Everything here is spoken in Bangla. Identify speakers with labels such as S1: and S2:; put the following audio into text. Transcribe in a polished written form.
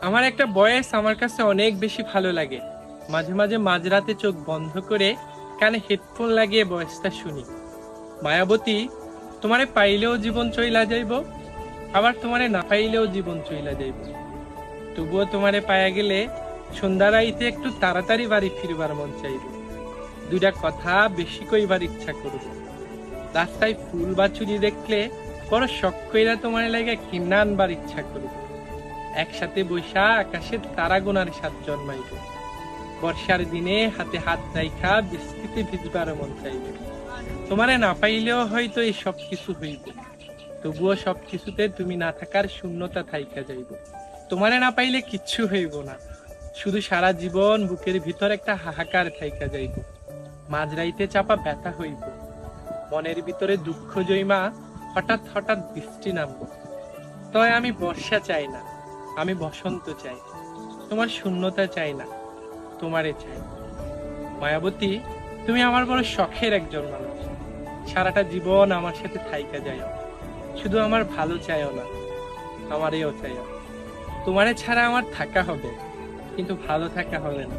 S1: আমার একটা বয়স আমার কাছে অনেক বেশি ভালো লাগে। মাঝে মাঝে মাঝরাতে চোখ বন্ধ করে কানে হেডফোন লাগিয়ে বয়সটা শুনি। মায়াবতী, তোমারে পাইলেও জীবন চইলা যাইব, আবার তোমারে না পাইলেও জীবন চইলা যাইব। তবুও তোমারে পায়া গেলে সন্ধ্যার আইতে একটু তাড়াতাড়ি বাড়ি ফিরবার মন চাইব। দুইটা কথা বেশি কইবার ইচ্ছা করব। রাস্তায় ফুল বা চুরি দেখলে বড় শখ কইরা তোমার লাগে কিনা আনবার ইচ্ছা করব। একসাথে বৈশা আকাশের তারা গোনার স্বাদ জন্মাইব। বর্ষার দিনে হাতে হাত রাইখা বৃষ্টিতে ভিজবার মন চাইবে। তোমারে না পাইলেও হয়তো এই সব কিছু হইব, তবুও সব কিছুতে তুমি না থাকার শূন্যতা থাইকা যাইব। তোমারে না পাইলে কিচ্ছু হইব না, শুধু সারা জীবন বুকের ভিতর একটা হাহাকার থাইকা যাইব। মাঝরাইতে চাপা ব্যথা হইব, মনের ভিতরে দুঃখ জৈমা হঠাৎ হঠাৎ বৃষ্টি নামবো। তয় আমি বর্ষা চাই না, আমি বসন্ত চাই। তোমার শূন্যতা চাই না, তোমারে চাই। মায়াবতী, তুমি আমার বড় শখের একজন মানুষ। সারাটা জীবন আমার সাথে থাইকা যাইও। শুধু আমার ভালো চাইও না, আমারেও চাইও। তোমারে ছাড়া আমার থাকা হবে, কিন্তু ভালো থাকা হবে না।